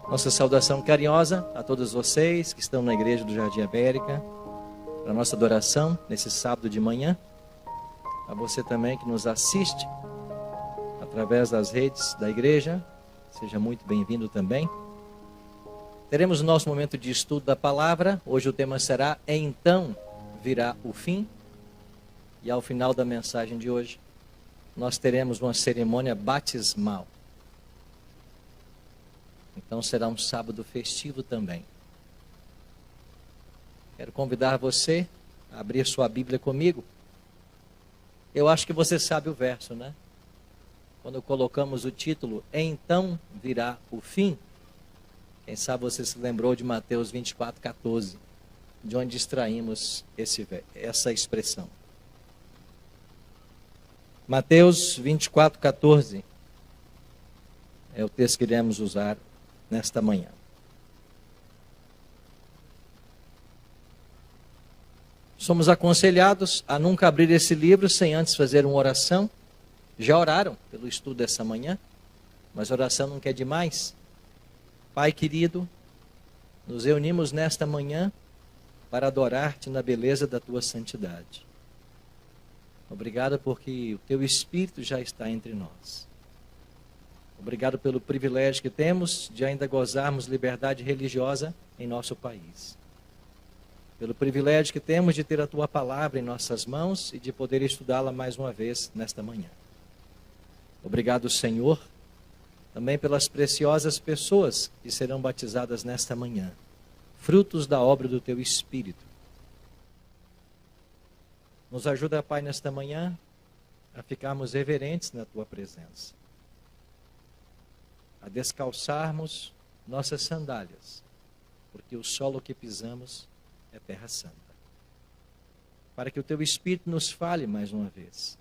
Nossa saudação carinhosa a todos vocês que estão na igreja do Jardim América, para a nossa adoração nesse sábado de manhã. A você também que nos assiste através das redes da igreja, seja muito bem-vindo também. Teremos o nosso momento de estudo da palavra. Hoje o tema será Então Virá o Fim. E ao final da mensagem de hoje, nós teremos uma cerimônia batismal. Então será um sábado festivo também. Quero convidar você a abrir sua Bíblia comigo. Eu acho que você sabe o verso, né? Quando colocamos o título, Então Virá o Fim. Quem sabe você se lembrou de Mateus 24:14, de onde extraímos essa expressão. Mateus 24:14 é o texto que iremos usar nesta manhã. Somos aconselhados a nunca abrir esse livro sem antes fazer uma oração. Já oraram pelo estudo dessa manhã, mas oração não quer demais. Pai querido, nos reunimos nesta manhã para adorar-te na beleza da tua santidade. Obrigado porque o teu Espírito já está entre nós. Obrigado pelo privilégio que temos de ainda gozarmos liberdade religiosa em nosso país. Pelo privilégio que temos de ter a tua palavra em nossas mãos e de poder estudá-la mais uma vez nesta manhã. Obrigado, Senhor, também pelas preciosas pessoas que serão batizadas nesta manhã, frutos da obra do teu Espírito. Nos ajuda, Pai, nesta manhã a ficarmos reverentes na tua presença, a descalçarmos nossas sandálias, porque o solo que pisamos é terra santa. Para que o teu Espírito nos fale mais uma vez,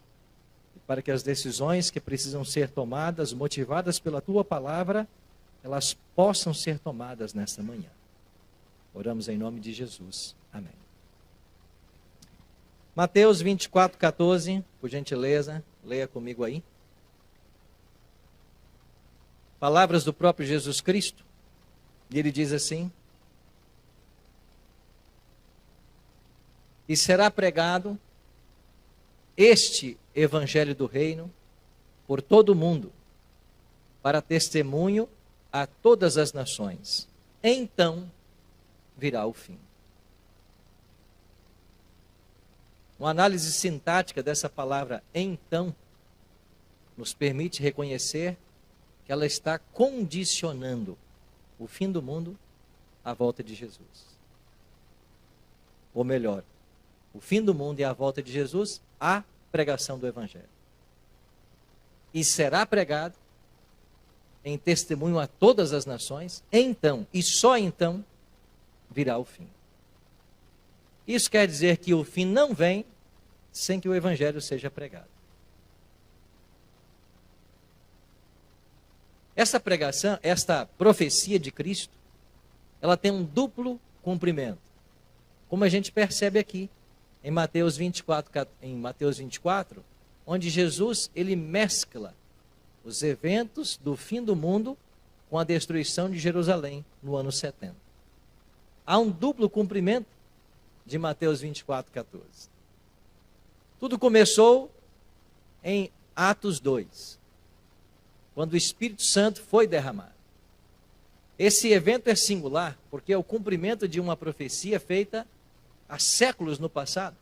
e para que as decisões que precisam ser tomadas, motivadas pela tua palavra, elas possam ser tomadas nesta manhã. Oramos em nome de Jesus. Amém. Mateus 24:14, por gentileza, leia comigo aí. Palavras do próprio Jesus Cristo. E ele diz assim: E será pregado este evangelho do reino por todo o mundo, para testemunho a todas as nações. Então virá o fim. Uma análise sintática dessa palavra então nos permite reconhecer que ela está condicionando o fim do mundo à volta de Jesus. Ou melhor, o fim do mundo e a volta de Jesus à pregação do Evangelho. E será pregado em testemunho a todas as nações, então, e só então, virá o fim. Isso quer dizer que o fim não vem sem que o Evangelho seja pregado. Essa pregação, esta profecia de Cristo, ela tem um duplo cumprimento. Como a gente percebe aqui em Mateus 24, onde Jesus ele mescla os eventos do fim do mundo com a destruição de Jerusalém no ano 70. Há um duplo cumprimento de Mateus 24:14. Tudo começou em Atos 2, quando o Espírito Santo foi derramado. Esse evento é singular, porque é o cumprimento de uma profecia feita há séculos no passado.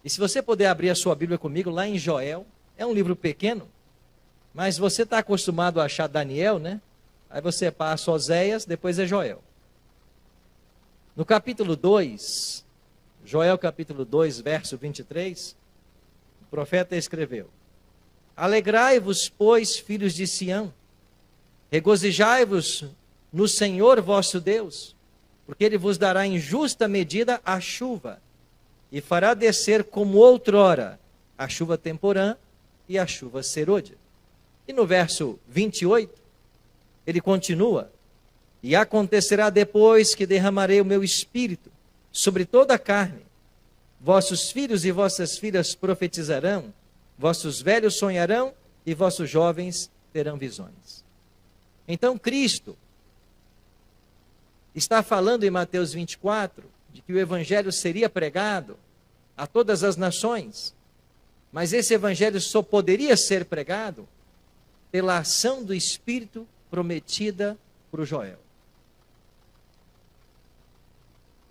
E se você puder abrir a sua Bíblia comigo, lá em Joel, é um livro pequeno, mas você está acostumado a achar Daniel, né? Aí você passa Oséias, depois é Joel. No capítulo 2, Joel capítulo 2, verso 23, o profeta escreveu: Alegrai-vos, pois, filhos de Sião, regozijai-vos no Senhor vosso Deus, porque Ele vos dará em justa medida a chuva, e fará descer como outrora a chuva temporã e a chuva serôdia. E no verso 28, ele continua: E acontecerá depois que derramarei o meu espírito sobre toda a carne, vossos filhos e vossas filhas profetizarão, vossos velhos sonharão e vossos jovens terão visões. Então Cristo está falando em Mateus 24 de que o evangelho seria pregado a todas as nações, mas esse evangelho só poderia ser pregado pela ação do Espírito prometida por Joel.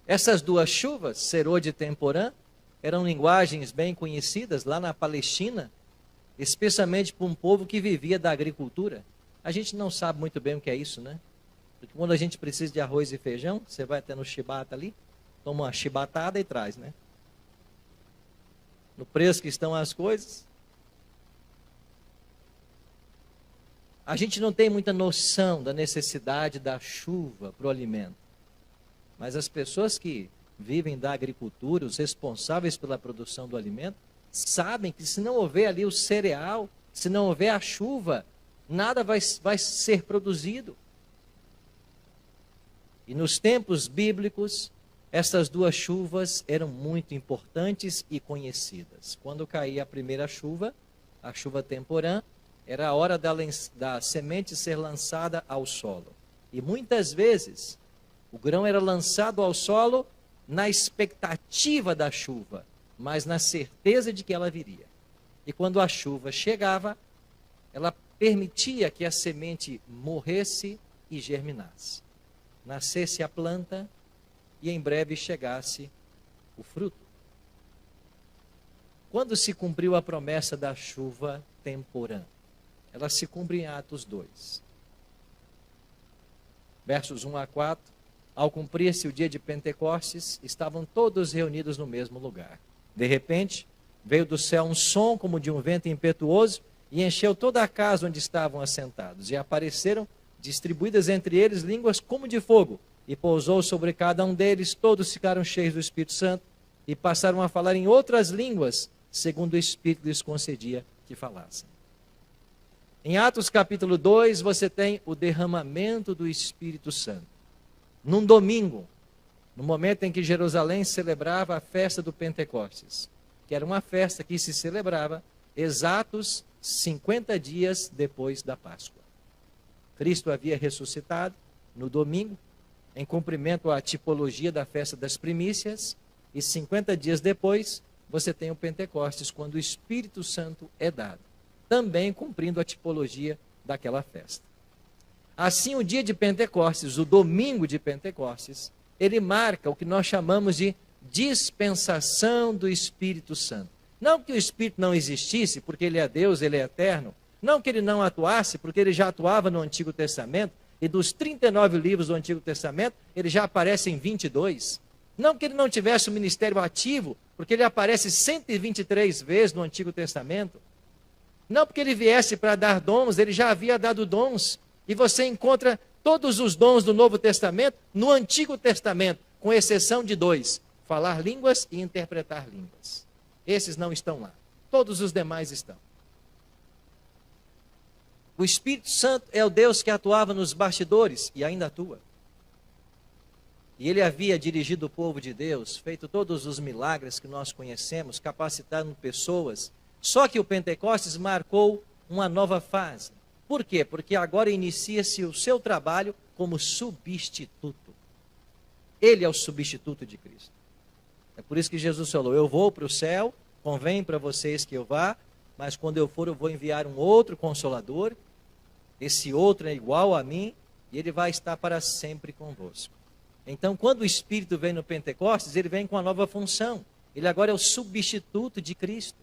Essas duas chuvas, Serode e Temporã, eram linguagens bem conhecidas lá na Palestina, especialmente para um povo que vivia da agricultura. A gente não sabe muito bem o que é isso, né? Porque quando a gente precisa de arroz e feijão, você vai até no chibata ali, toma uma chibatada e traz, né? No preço que estão as coisas. A gente não tem muita noção da necessidade da chuva para o alimento. Mas as pessoas que vivem da agricultura, os responsáveis pela produção do alimento, sabem que se não houver ali o cereal, se não houver a chuva, nada vai ser produzido. E nos tempos bíblicos, essas duas chuvas eram muito importantes e conhecidas. Quando caía a primeira chuva, a chuva temporã, era a hora da semente ser lançada ao solo. E muitas vezes, o grão era lançado ao solo na expectativa da chuva, mas na certeza de que ela viria. E quando a chuva chegava, ela permitia que a semente morresse e germinasse. Nascesse a planta e em breve chegasse o fruto. Quando se cumpriu a promessa da chuva temporã? Ela se cumpre em Atos 2. Versos 1 a 4. Ao cumprir-se o dia de Pentecostes, estavam todos reunidos no mesmo lugar. De repente, veio do céu um som como de um vento impetuoso e encheu toda a casa onde estavam assentados. E apareceram, distribuídas entre eles, línguas como de fogo. E pousou sobre cada um deles, todos ficaram cheios do Espírito Santo e passaram a falar em outras línguas, segundo o Espírito lhes concedia que falassem. Em Atos capítulo 2, você tem o derramamento do Espírito Santo. Num domingo, no momento em que Jerusalém celebrava a festa do Pentecostes, que era uma festa que se celebrava exatos 50 dias depois da Páscoa. Cristo havia ressuscitado no domingo, em cumprimento à tipologia da festa das primícias, e 50 dias depois, você tem o Pentecostes, quando o Espírito Santo é dado, também cumprindo a tipologia daquela festa. Assim, o dia de Pentecostes, o domingo de Pentecostes, ele marca o que nós chamamos de dispensação do Espírito Santo. Não que o Espírito não existisse, porque ele é Deus, ele é eterno. Não que ele não atuasse, porque ele já atuava no Antigo Testamento, e dos 39 livros do Antigo Testamento, ele já aparece em 22. Não que ele não tivesse um ministério ativo, porque ele aparece 123 vezes no Antigo Testamento. Não porque ele viesse para dar dons, ele já havia dado dons. E você encontra todos os dons do Novo Testamento no Antigo Testamento, com exceção de 2, falar línguas e interpretar línguas. Esses não estão lá. Todos os demais estão. O Espírito Santo é o Deus que atuava nos bastidores e ainda atua. E ele havia dirigido o povo de Deus, feito todos os milagres que nós conhecemos, capacitando pessoas. Só que o Pentecostes marcou uma nova fase. Por quê? Porque agora inicia-se o seu trabalho como substituto. Ele é o substituto de Cristo. É por isso que Jesus falou, eu vou para o céu, convém para vocês que eu vá, mas quando eu for eu vou enviar um outro Consolador, esse outro é igual a mim, e ele vai estar para sempre convosco. Então, quando o Espírito vem no Pentecostes, ele vem com uma nova função. Ele agora é o substituto de Cristo.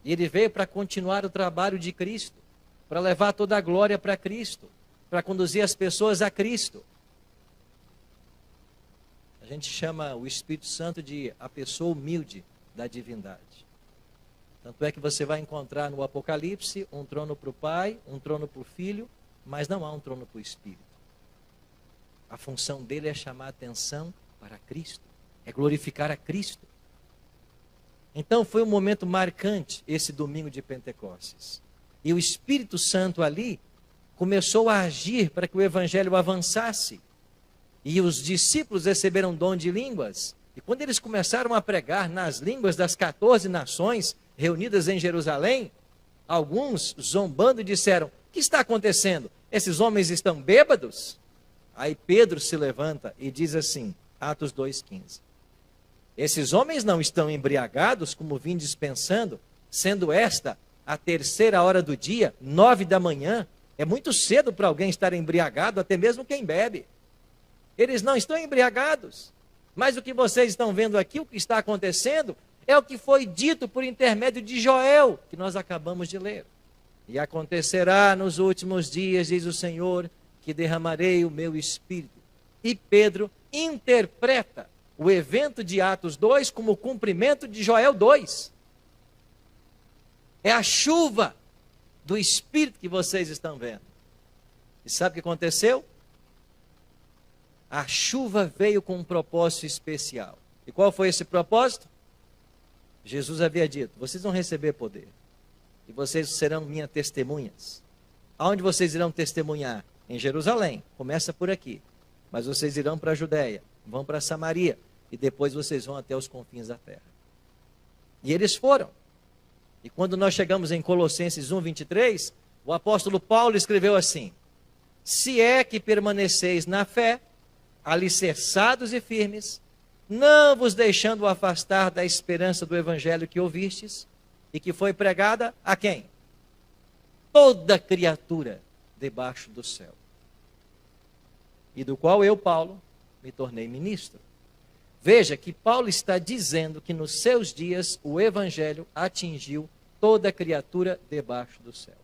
E ele veio para continuar o trabalho de Cristo, para levar toda a glória para Cristo, para conduzir as pessoas a Cristo. A gente chama o Espírito Santo de a pessoa humilde da divindade. Tanto é que você vai encontrar no Apocalipse um trono para o Pai, um trono para o Filho, mas não há um trono para o Espírito. A função dele é chamar a atenção para Cristo, é glorificar a Cristo. Então foi um momento marcante esse domingo de Pentecostes. E o Espírito Santo ali começou a agir para que o Evangelho avançasse. E os discípulos receberam dom de línguas. E quando eles começaram a pregar nas línguas das 14 nações reunidas em Jerusalém, alguns, zombando, disseram, o que está acontecendo? Esses homens estão bêbados? Aí Pedro se levanta e diz assim, Atos 2,15. Esses homens não estão embriagados, como vim dispensando, sendo esta a 3ª hora do dia, 9 da manhã. É muito cedo para alguém estar embriagado, até mesmo quem bebe. Eles não estão embriagados. Mas o que vocês estão vendo aqui, o que está acontecendo, é o que foi dito por intermédio de Joel, que nós acabamos de ler. E acontecerá nos últimos dias, diz o Senhor, que derramarei o meu espírito. E Pedro interpreta o evento de Atos 2 como cumprimento de Joel 2. É a chuva do Espírito que vocês estão vendo. E sabe o que aconteceu? A chuva veio com um propósito especial. E qual foi esse propósito? Jesus havia dito, vocês vão receber poder. E vocês serão minhas testemunhas. Aonde vocês irão testemunhar? Em Jerusalém. Começa por aqui. Mas vocês irão para a Judéia, vão para Samaria. E depois vocês vão até os confins da terra. E eles foram. E quando nós chegamos em Colossenses 1:23, o apóstolo Paulo escreveu assim: se é que permaneceis na fé, alicerçados e firmes, não vos deixando afastar da esperança do evangelho que ouvistes, e que foi pregada a quem? Toda criatura debaixo do céu. E do qual eu, Paulo, me tornei ministro. Veja que Paulo está dizendo que nos seus dias o evangelho atingiu toda criatura debaixo do céu.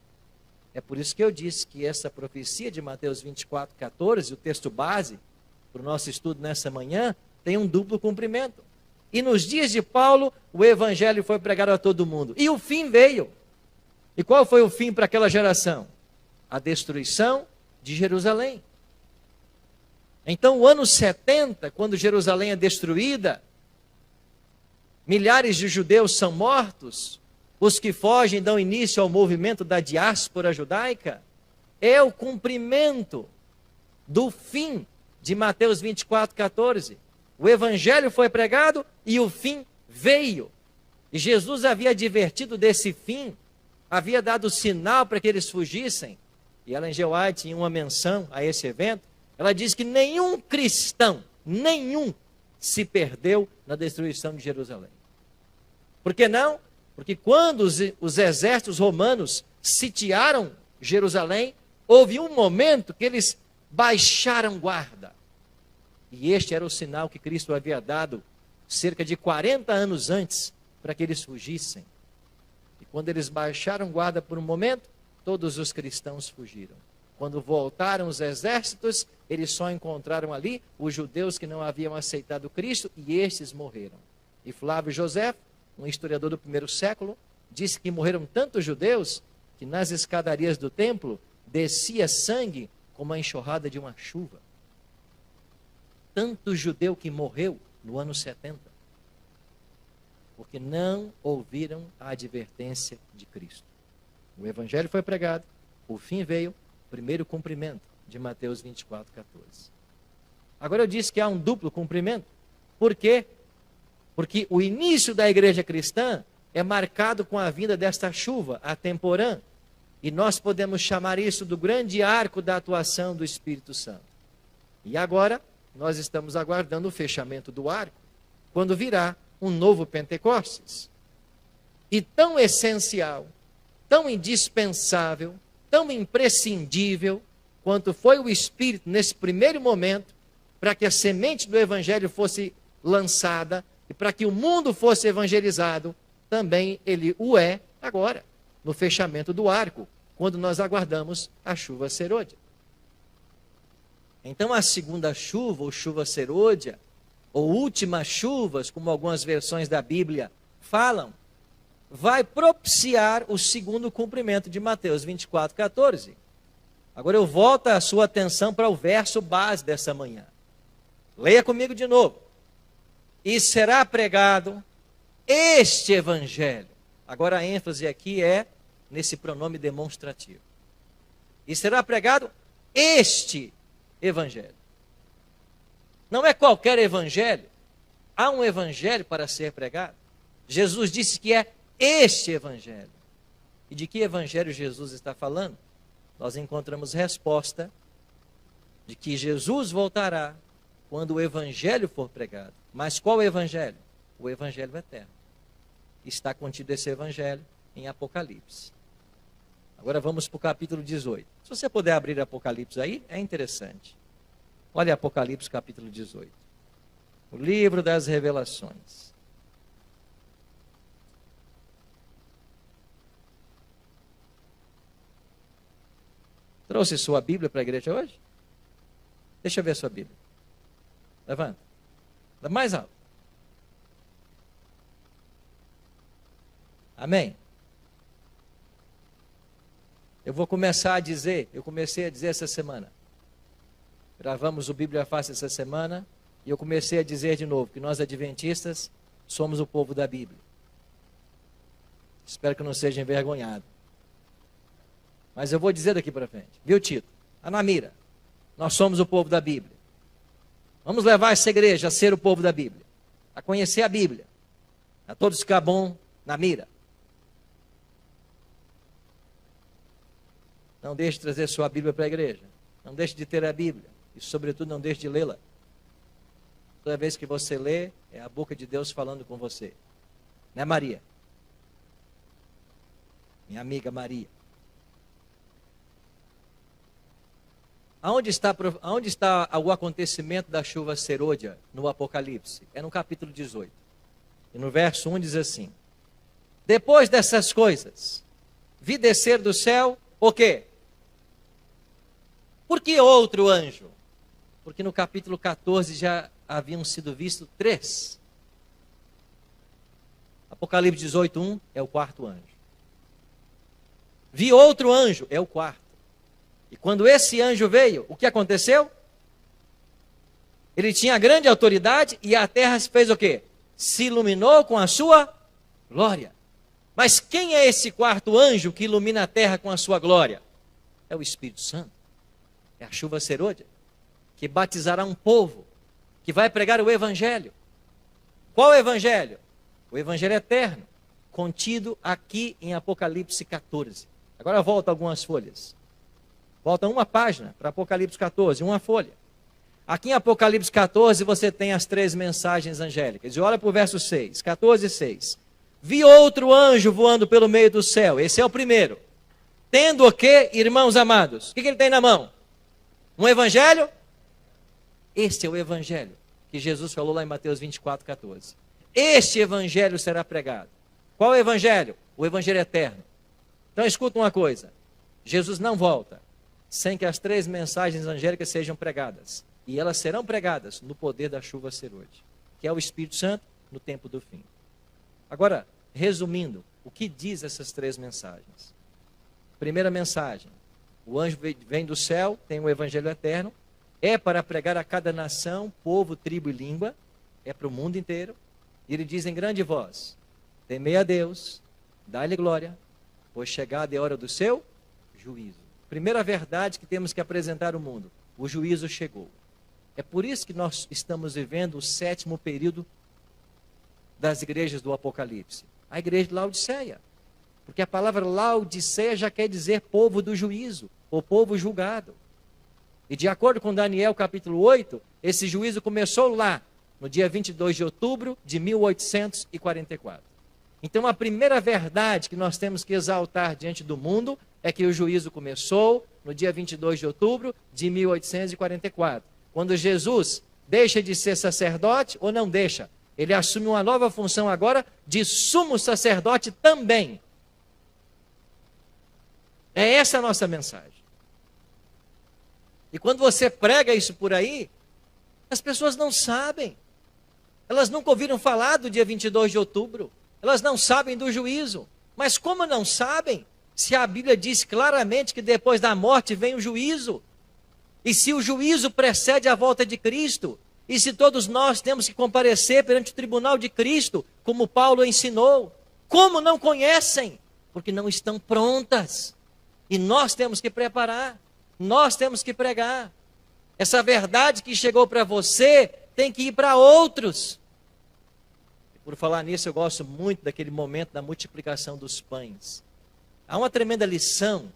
É por isso que eu disse que essa profecia de Mateus 24:14, o texto base para o nosso estudo nessa manhã, tem um duplo cumprimento. E nos dias de Paulo, o evangelho foi pregado a todo mundo. E o fim veio. E qual foi o fim para aquela geração? A destruição de Jerusalém. Então, o ano 70, quando Jerusalém é destruída, milhares de judeus são mortos, os que fogem dão início ao movimento da diáspora judaica, é o cumprimento do fim de Mateus 24:14. O evangelho foi pregado e o fim veio. E Jesus havia advertido desse fim, havia dado sinal para que eles fugissem. E Ellen G. White, em uma menção a esse evento, ela diz que nenhum cristão, se perdeu na destruição de Jerusalém. Por que não? Porque quando os exércitos romanos sitiaram Jerusalém, houve um momento que eles baixaram guarda. E este era o sinal que Cristo havia dado cerca de 40 anos antes para que eles fugissem. E quando eles baixaram guarda por um momento, todos os cristãos fugiram. Quando voltaram os exércitos, eles só encontraram ali os judeus que não haviam aceitado Cristo e estes morreram. E Flávio José, um historiador do 1º século, disse que morreram tantos judeus que nas escadarias do templo descia sangue como a enxurrada de uma chuva. Tanto judeu que morreu no ano 70, porque não ouviram a advertência de Cristo. O evangelho foi pregado, o fim veio, primeiro cumprimento de Mateus 24:14. Agora eu disse que há um duplo cumprimento. Por quê? Porque o início da igreja cristã é marcado com a vinda desta chuva, a temporã. E nós podemos chamar isso do grande arco da atuação do Espírito Santo. E agora, nós estamos aguardando o fechamento do arco, quando virá um novo Pentecostes. E tão essencial, tão indispensável, tão imprescindível, quanto foi o Espírito nesse primeiro momento, para que a semente do Evangelho fosse lançada, e para que o mundo fosse evangelizado, também ele o é agora, no fechamento do arco, quando nós aguardamos a chuva serôdia. Então a segunda chuva, ou chuva serôdia, ou últimas chuvas, como algumas versões da Bíblia falam, vai propiciar o segundo cumprimento de Mateus 24:14. Agora eu volto a sua atenção para o verso base dessa manhã. Leia comigo de novo. E será pregado este evangelho. Agora a ênfase aqui é nesse pronome demonstrativo. E será pregado este evangelho. Não é qualquer evangelho. Há um evangelho para ser pregado. Jesus disse que é este evangelho. E de que evangelho Jesus está falando? nós encontramos resposta de que Jesus voltará quando o evangelho for pregado. Mas qual evangelho? O evangelho eterno. Está contido esse evangelho em Apocalipse. Agora vamos para o capítulo 18. Se você puder abrir Apocalipse aí, é interessante. Olha Apocalipse capítulo 18. O livro das revelações. Trouxe sua Bíblia para a igreja hoje? Deixa eu ver a sua Bíblia. Levanta. Dá mais alto. Amém? Eu comecei a dizer essa semana. Gravamos o Bíblia Fácil essa semana. E eu comecei a dizer de novo que nós adventistas somos o povo da Bíblia. Espero que não seja envergonhado. Mas eu vou dizer daqui para frente. Viu, Tito? Anamira, nós somos o povo da Bíblia. Vamos levar essa igreja a ser o povo da Bíblia. A conhecer a Bíblia. A todos ficar bom na mira. Não deixe de trazer sua Bíblia para a igreja. Não deixe de ter a Bíblia. E, sobretudo, não deixe de lê-la. Toda vez que você lê, é a boca de Deus falando com você. Né, Maria? Minha amiga Maria. Aonde está o acontecimento da chuva serôdia no Apocalipse? É no capítulo 18. E no verso 1 diz assim: depois dessas coisas, vi descer do céu o quê? Por que outro anjo? Porque no capítulo 14 já haviam sido vistos 3. Apocalipse 18:1 é o quarto anjo. Vi outro anjo, é o quarto. E quando esse anjo veio, o que aconteceu? Ele tinha grande autoridade e a terra se fez o quê? Se iluminou com a sua glória. Mas quem é esse quarto anjo que ilumina a terra com a sua glória? É o Espírito Santo. É a chuva serôdia, que batizará um povo, que vai pregar o evangelho. Qual evangelho? O evangelho eterno, contido aqui em Apocalipse 14. Agora volta algumas folhas. Volta uma página para Apocalipse 14, uma folha. Aqui em Apocalipse 14 você tem as 3 mensagens angélicas. E olha para o verso 6, 14:6. Vi outro anjo voando pelo meio do céu. Esse é o primeiro. Tendo o quê, irmãos amados? O que ele tem na mão? Um evangelho? Este é o evangelho que Jesus falou lá em Mateus 24:14. Este evangelho será pregado. Qual evangelho? O evangelho eterno. Então escuta uma coisa. Jesus não volta sem que as 3 mensagens angélicas sejam pregadas. E elas serão pregadas no poder da chuva serôdia, que é o Espírito Santo no tempo do fim. Agora, resumindo, o que diz essas 3 mensagens? Primeira mensagem, o anjo vem do céu, tem o evangelho eterno, é para pregar a cada nação, povo, tribo e língua, é para o mundo inteiro. E ele diz em grande voz: temei a Deus, dai-lhe glória, pois chegada é a hora do seu juízo. Primeira verdade que temos que apresentar ao mundo: o juízo chegou. É por isso que nós estamos vivendo o 7º período das igrejas do Apocalipse. A igreja de Laodiceia. Porque a palavra Laodiceia já quer dizer povo do juízo, ou povo julgado. E de acordo com Daniel capítulo 8, esse juízo começou lá, no dia 22 de outubro de 1844. Então a primeira verdade que nós temos que exaltar diante do mundo é que o juízo começou no dia 22 de outubro de 1844. Quando Jesus deixa de ser sacerdote ou não deixa, ele assume uma nova função agora de sumo sacerdote também. É essa a nossa mensagem. E quando você prega isso por aí, as pessoas não sabem. Elas nunca ouviram falar do dia 22 de outubro. Elas não sabem do juízo. Mas como não sabem, se a Bíblia diz claramente que depois da morte vem o juízo? E se o juízo precede a volta de Cristo? E se todos nós temos que comparecer perante o tribunal de Cristo, como Paulo ensinou? Como não conhecem? Porque não estão prontas. E nós temos que preparar. Nós temos que pregar. Essa verdade que chegou para você tem que ir para outros. Por falar nisso, eu gosto muito daquele momento da multiplicação dos pães. Há uma tremenda lição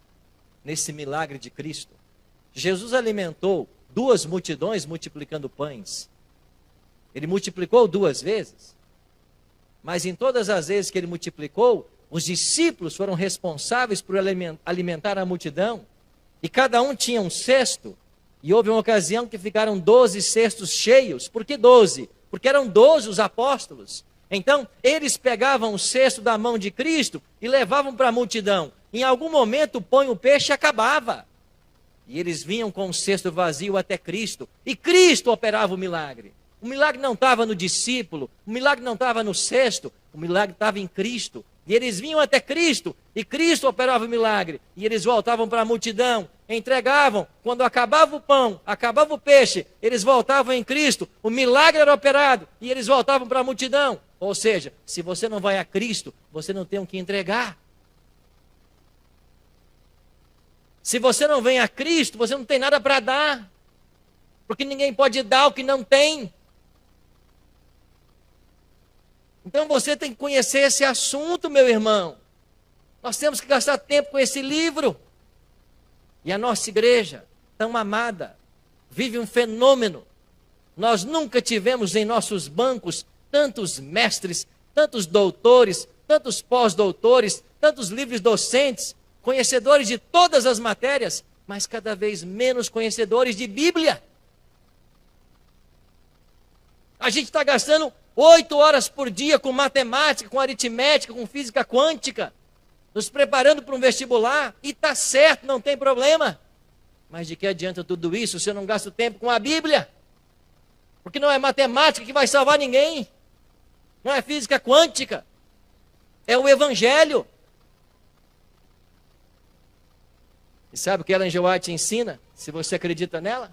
nesse milagre de Cristo. Jesus alimentou 2 multidões multiplicando pães. Ele multiplicou 2 vezes. Mas em todas as vezes que ele multiplicou, os discípulos foram responsáveis por alimentar a multidão. E cada um tinha um cesto. E houve uma ocasião que ficaram 12 cestos cheios. Por que 12? Porque eram 12 os apóstolos. Então, eles pegavam o cesto da mão de Cristo e levavam para a multidão. Em algum momento, o pão e o peixe acabava. E eles vinham com o cesto vazio até Cristo. E Cristo operava o milagre. O milagre não estava no discípulo, o milagre não estava no cesto, o milagre estava em Cristo. E eles vinham até Cristo, e Cristo operava o milagre. E eles voltavam para a multidão, entregavam. Quando acabava o pão, acabava o peixe, eles voltavam em Cristo. O milagre era operado, e eles voltavam para a multidão. Ou seja, se você não vai a Cristo, você não tem o que entregar. Se você não vem a Cristo, você não tem nada para dar. Porque ninguém pode dar o que não tem. Então você tem que conhecer esse assunto, meu irmão. Nós temos que gastar tempo com esse livro. E a nossa igreja, tão amada, vive um fenômeno. Nós nunca tivemos em nossos bancos tantos mestres, tantos doutores, tantos pós-doutores, tantos livres docentes, conhecedores de todas as matérias, mas cada vez menos conhecedores de Bíblia. A gente está gastando 8 horas por dia com matemática, com aritmética, com física quântica, nos preparando para um vestibular, e está certo, não tem problema. Mas de que adianta tudo isso se eu não gasto tempo com a Bíblia? Porque não é matemática que vai salvar ninguém, não é física quântica, é o Evangelho. E sabe o que Ellen G. White ensina, se você acredita nela?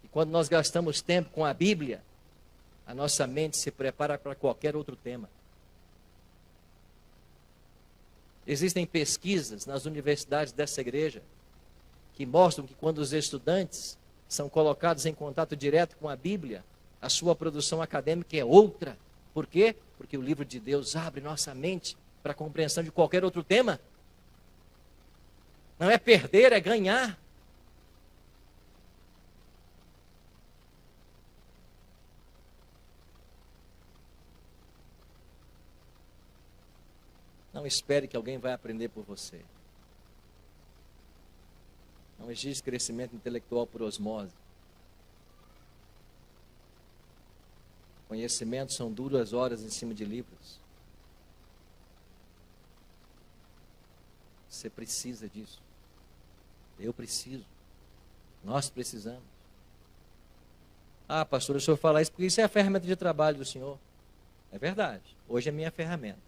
E quando nós gastamos tempo com a Bíblia, a nossa mente se prepara para qualquer outro tema. Existem pesquisas nas universidades dessa igreja que mostram que quando os estudantes são colocados em contato direto com a Bíblia, a sua produção acadêmica é outra. Por quê? Porque o livro de Deus abre nossa mente para a compreensão de qualquer outro tema. Não é perder, é ganhar. Não espere que alguém vai aprender por você. Não existe crescimento intelectual por osmose. Conhecimento são 2 horas em cima de livros. Você precisa disso. Eu preciso. Nós precisamos. Ah, pastor, o senhor fala isso porque isso é a ferramenta de trabalho do senhor. É verdade. Hoje é minha ferramenta.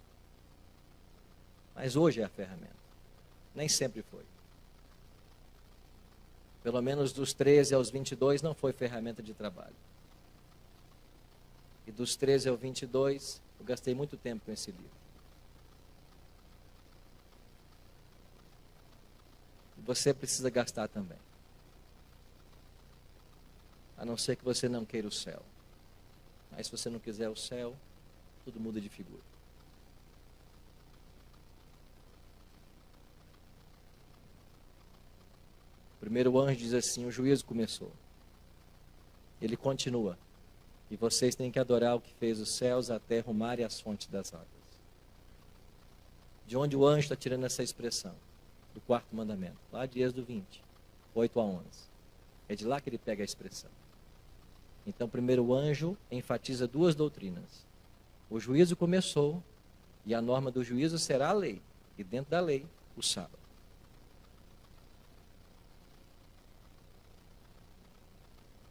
Mas hoje é a ferramenta. Nem sempre foi. Pelo menos dos 13 aos 22 não foi ferramenta de trabalho. E dos 13 aos 22 eu gastei muito tempo com esse livro. E você precisa gastar também. A não ser que você não queira o céu. Mas se você não quiser o céu, tudo muda de figura. O primeiro anjo diz assim: o juízo começou. Ele continua: e vocês têm que adorar o que fez os céus, a terra, o mar e as fontes das águas. De onde o anjo está tirando essa expressão? Do 4º mandamento, lá de Êxodo 20, 8 a 11. É de lá que ele pega a expressão. Então, primeiro o anjo enfatiza 2 doutrinas. O juízo começou, e a norma do juízo será a lei. E dentro da lei, o sábado.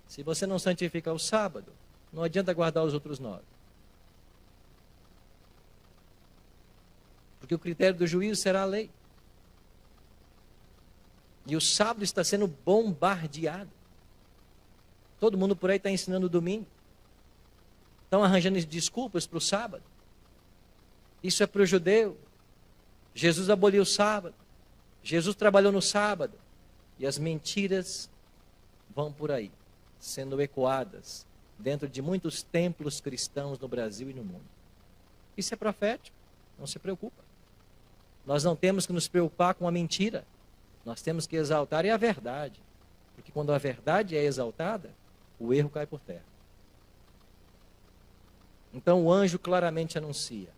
Se você não santifica o sábado, não adianta guardar os outros 9. Porque o critério do juízo será a lei. E o sábado está sendo bombardeado. Todo mundo por aí está ensinando o domingo. Estão arranjando desculpas para o sábado. Isso é para o judeu. Jesus aboliu o sábado. Jesus trabalhou no sábado. E as mentiras vão por aí, sendo ecoadas dentro de muitos templos cristãos no Brasil e no mundo. Isso é profético, não se preocupa. Nós não temos que nos preocupar com a mentira. Nós temos que exaltar a verdade. Porque quando a verdade é exaltada, o erro cai por terra. Então o anjo claramente anuncia: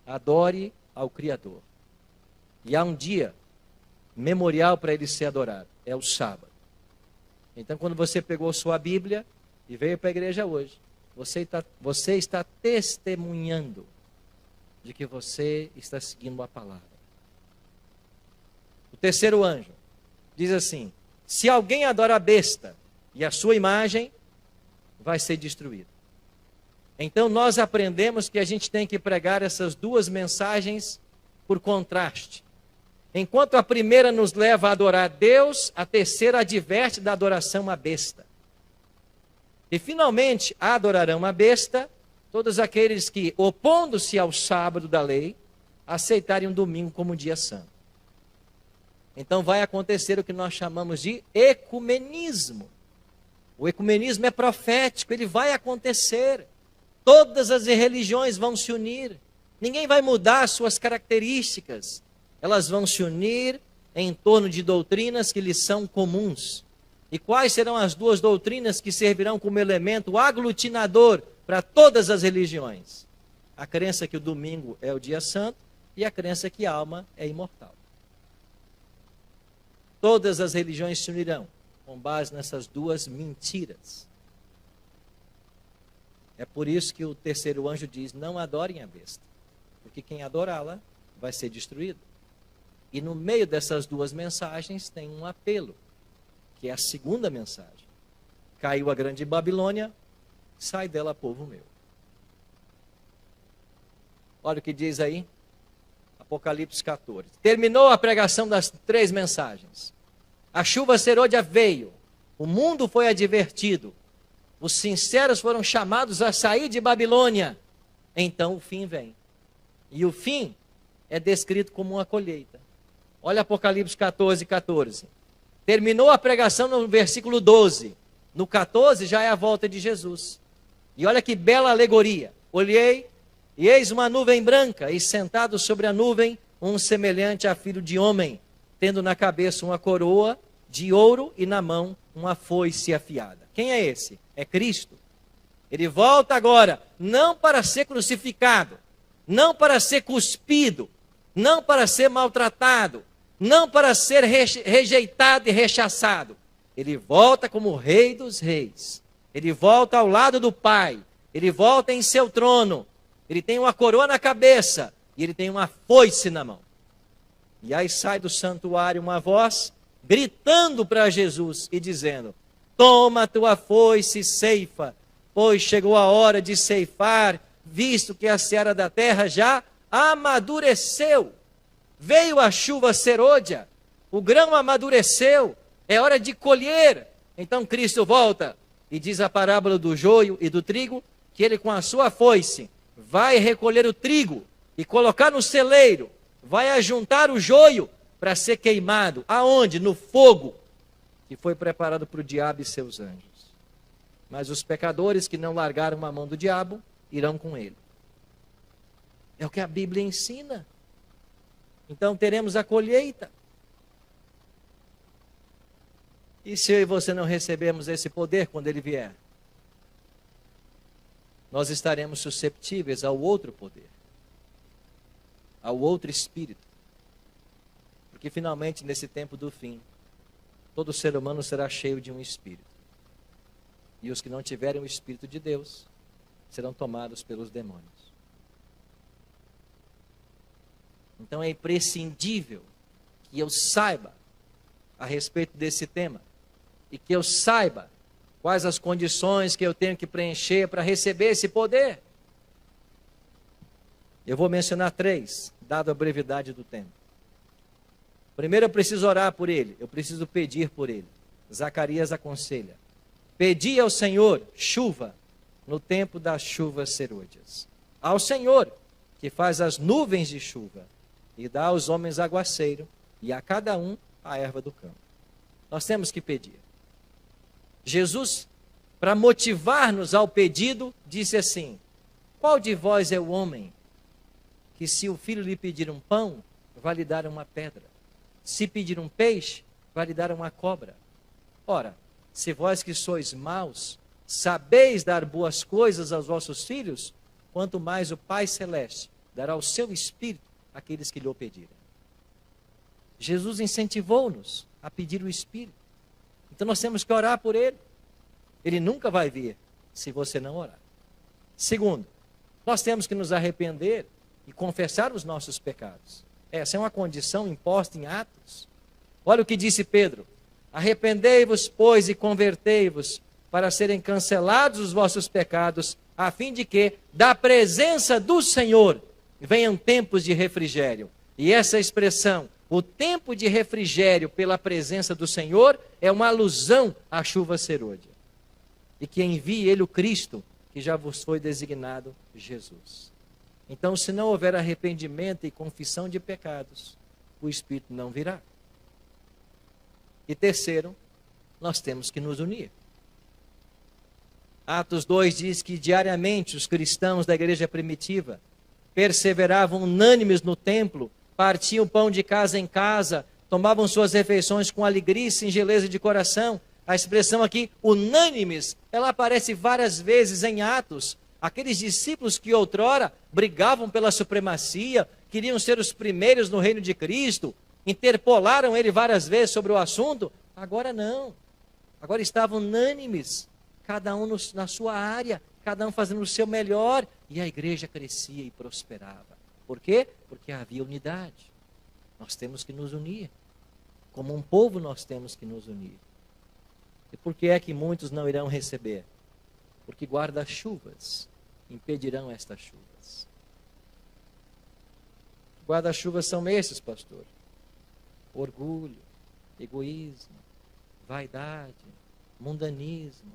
adore ao Criador. E há um dia memorial para ele ser adorado, é o sábado. Então quando você pegou sua Bíblia e veio para a igreja hoje, você está testemunhando de que você está seguindo a palavra. O terceiro anjo diz assim: se alguém adora a besta e a sua imagem, vai ser destruído. Então nós aprendemos que a gente tem que pregar essas duas mensagens por contraste. Enquanto a primeira nos leva a adorar a Deus, a terceira adverte da adoração à besta. E finalmente adorarão a besta todos aqueles que, opondo-se ao sábado da lei, aceitarem um domingo como dia santo. Então vai acontecer o que nós chamamos de ecumenismo. O ecumenismo é profético, ele vai acontecer. Todas as religiões vão se unir. Ninguém vai mudar suas características. Elas vão se unir em torno de doutrinas que lhes são comuns. E quais serão as duas doutrinas que servirão como elemento aglutinador para todas as religiões? A crença que o domingo é o dia santo e a crença que a alma é imortal. Todas as religiões se unirão com base nessas duas mentiras. É por isso que o terceiro anjo diz: não adorem a besta, porque quem adorá-la vai ser destruído. E no meio dessas duas mensagens tem um apelo, que é a segunda mensagem. Caiu a grande Babilônia, sai dela, povo meu. Olha o que diz aí, Apocalipse 14. Terminou a pregação das três mensagens. A chuva serôdia veio, o mundo foi advertido, os sinceros foram chamados a sair de Babilônia. Então o fim vem. E o fim é descrito como uma colheita. Olha Apocalipse 14, 14. Terminou a pregação no versículo 12. No 14 já é a volta de Jesus. E olha que bela alegoria. Olhei, e eis uma nuvem branca, e sentado sobre a nuvem, um semelhante a filho de homem, tendo na cabeça uma coroa de ouro e na mão uma foice afiada. Quem é esse? É Cristo. Ele volta agora, não para ser crucificado, não para ser cuspido, não para ser maltratado, não para ser rejeitado e rechaçado. Ele volta como o Rei dos Reis. Ele volta ao lado do Pai. Ele volta em seu trono. Ele tem uma coroa na cabeça e ele tem uma foice na mão. E aí sai do santuário uma voz gritando para Jesus e dizendo: toma a tua foice e ceifa, pois chegou a hora de ceifar, visto que a seara da terra já amadureceu. Veio a chuva serôdia, o grão amadureceu, é hora de colher. Então Cristo volta e diz a parábola do joio e do trigo, que ele com a sua foice vai recolher o trigo e colocar no celeiro, vai ajuntar o joio para ser queimado. Aonde? No fogo que foi preparado para o diabo e seus anjos. Mas os pecadores que não largaram a mão do diabo irão com ele. É o que a Bíblia ensina. Então teremos a colheita. E se eu e você não recebermos esse poder quando ele vier? Nós estaremos susceptíveis ao outro poder, ao outro espírito. Porque finalmente nesse tempo do fim, todo ser humano será cheio de um espírito. E os que não tiverem o Espírito de Deus serão tomados pelos demônios. Então é imprescindível que eu saiba a respeito desse tema. E que eu saiba quais as condições que eu tenho que preencher para receber esse poder. Eu vou mencionar 3, dado a brevidade do tempo. Primeiro eu preciso orar por ele, eu preciso pedir por ele. Zacarias aconselha: pedi ao Senhor chuva no tempo das chuvas serôdias. Ao Senhor, que faz as nuvens de chuva e dá aos homens aguaceiro e a cada um a erva do campo. Nós temos que pedir. Jesus, para motivar-nos ao pedido, disse assim: qual de vós é o homem que, se o filho lhe pedir um pão, vai lhe dar uma pedra. Se pedir um peixe, vai lhe dar uma cobra. Ora, se vós que sois maus, sabeis dar boas coisas aos vossos filhos, quanto mais o Pai Celeste dará o seu Espírito àqueles que lhe o pedirem. Jesus incentivou-nos a pedir o Espírito. Então nós temos que orar por Ele. Ele nunca vai vir se você não orar. Segundo, nós temos que nos arrepender e confessar os nossos pecados. Essa é uma condição imposta em Atos. Olha o que disse Pedro: arrependei-vos, pois, e convertei-vos, para serem cancelados os vossos pecados, a fim de que, da presença do Senhor, venham tempos de refrigério. E essa expressão, o tempo de refrigério pela presença do Senhor, é uma alusão à chuva serôdia. E que envie Ele o Cristo, que já vos foi designado Jesus. Então, se não houver arrependimento e confissão de pecados, o Espírito não virá. E terceiro, nós temos que nos unir. Atos 2 diz que diariamente os cristãos da igreja primitiva perseveravam unânimes no templo, partiam pão de casa em casa, tomavam suas refeições com alegria e singeleza de coração. A expressão aqui, unânimes, ela aparece várias vezes em Atos. Aqueles discípulos que outrora brigavam pela supremacia, queriam ser os primeiros no reino de Cristo, interpolaram ele várias vezes sobre o assunto, agora não. Agora estavam unânimes, cada um na sua área, cada um fazendo o seu melhor, e a igreja crescia e prosperava. Por quê? Porque havia unidade. Nós temos que nos unir. Como um povo nós temos que nos unir. E por que é que muitos não irão receber? Porque guarda-chuvas impedirão estas chuvas. Guarda-chuvas são esses, pastor: orgulho, egoísmo, vaidade, mundanismo,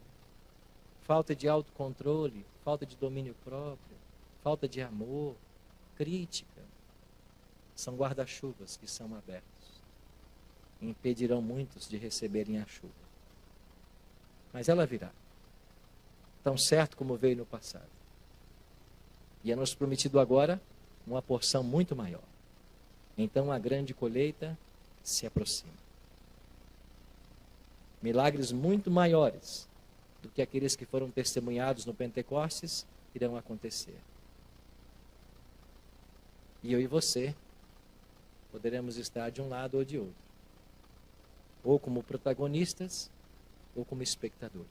falta de autocontrole, falta de domínio próprio, falta de amor, crítica. São guarda-chuvas que são abertos e impedirão muitos de receberem a chuva. Mas ela virá, tão certo como veio no passado. E é nos prometido agora uma porção muito maior. Então a grande colheita se aproxima. Milagres muito maiores do que aqueles que foram testemunhados no Pentecostes irão acontecer. E eu e você poderemos estar de um lado ou de outro, ou como protagonistas, ou como espectadores.